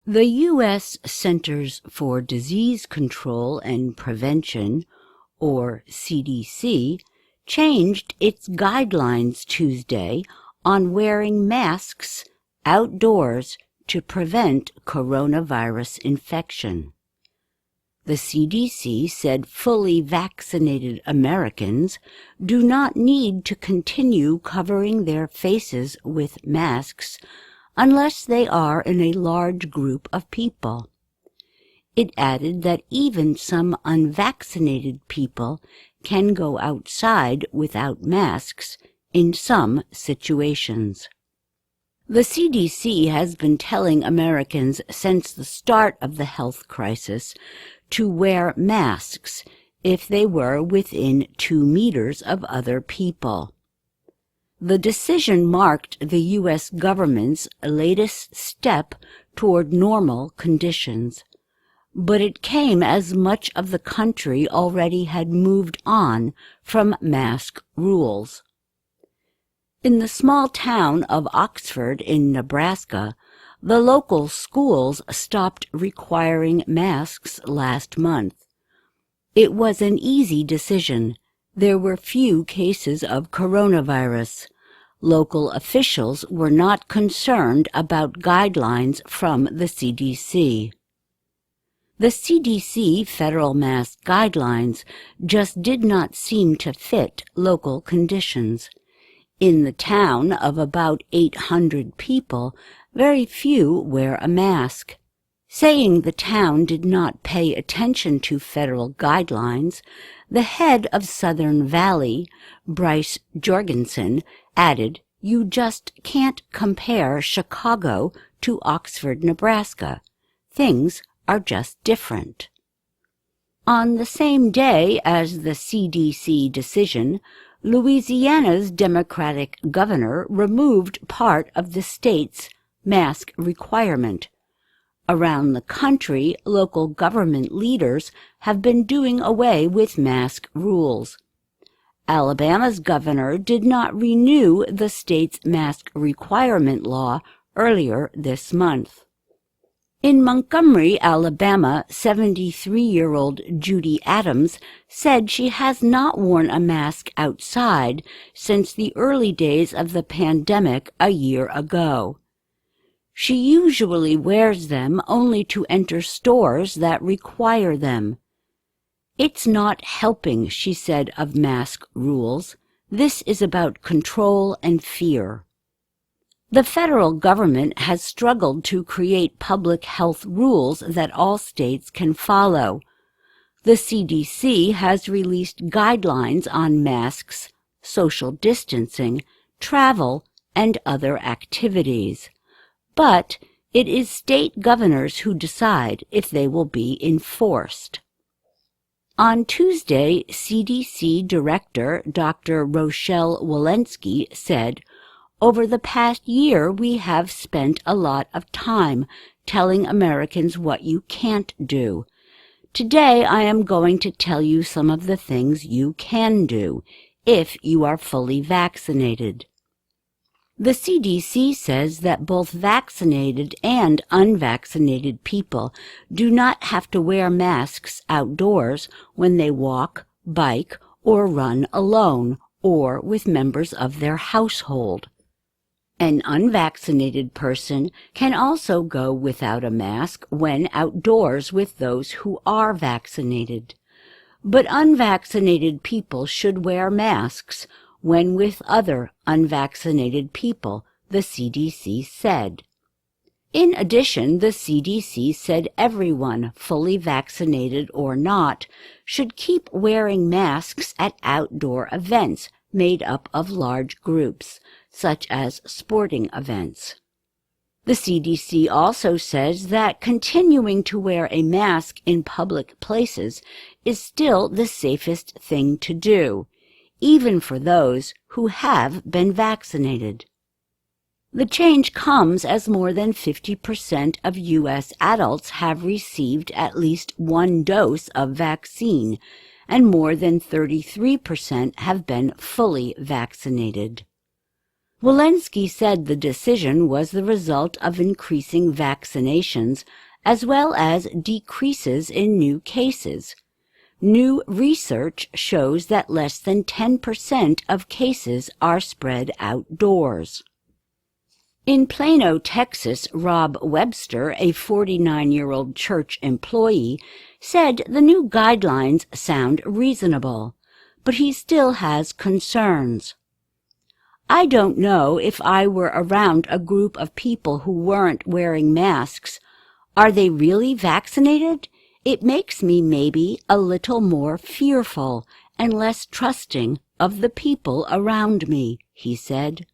The U.S. Centers for Disease Control and Prevention, or CDC, changed its guidelines Tuesday on wearing masks outdoors to prevent coronavirus infection. The CDC said fully vaccinated Americans do not need to continue covering their faces with masks unless they are in a large group of people. It added that even some unvaccinated people can go outside without masks in some situations. The CDC has been telling Americans since the start of the health crisis to wear masks if they were within 2 meters of other people. The decision marked the U.S. government's latest step toward normal conditions, but it came as much of the country already had moved on from mask rules. In the small town of Oxford in Nebraska, the local schools stopped requiring masks last month. It was an easy decision. There were few cases of coronavirus. Local officials were not concerned about guidelines from the CDC. The CDC federal mask guidelines just did not seem to fit local conditions. In the town of about 800 people, very few wear a mask. Saying the town did not pay attention to federal guidelines, the head of Southern Valley, Bryce Jorgensen, added, "You just can't compare Chicago to Oxford, Nebraska. Things are just different." On the same day as the CDC decision, Louisiana's Democratic governor removed part of the state's mask requirement. Around the country, local government leaders have been doing away with mask rules. Alabama's governor did not renew the state's mask requirement law earlier this month. In Montgomery, Alabama, 73-year-old Judy Adams said she has not worn a mask outside since the early days of the pandemic a year ago. She usually wears them only to enter stores that require them. "It's not helping," she said of mask rules. "This is about control and fear." The federal government has struggled to create public health rules that all states can follow. The CDC has released guidelines on masks, social distancing, travel, and other activities. But it is state governors who decide if they will be enforced. On Tuesday, CDC Director Dr. Rochelle Walensky said, "Over the past year, we have spent a lot of time telling Americans what you can't do. Today, I am going to tell you some of the things you can do if you are fully vaccinated." The CDC says that both vaccinated and unvaccinated people do not have to wear masks outdoors when they walk, bike, or run alone or with members of their household. An unvaccinated person can also go without a mask when outdoors with those who are vaccinated. But unvaccinated people should wear masks when with other unvaccinated people, the CDC said. In addition, the CDC said everyone, fully vaccinated or not, should keep wearing masks at outdoor events made up of large groups, such as sporting events. The CDC also says that continuing to wear a mask in public places is still the safest thing to do, even for those who have been vaccinated. The change comes as more than 50% of U.S. adults have received at least one dose of vaccine, and more than 33% have been fully vaccinated. Walensky said the decision was the result of increasing vaccinations as well as decreases in new cases. New research shows that less than 10% of cases are spread outdoors. In Plano, Texas, Rob Webster, a 49-year-old church employee, said the new guidelines sound reasonable, but he still has concerns. "I don't know if I were around a group of people who weren't wearing masks. Are they really vaccinated? It makes me maybe a little more fearful and less trusting of the people around me," he said.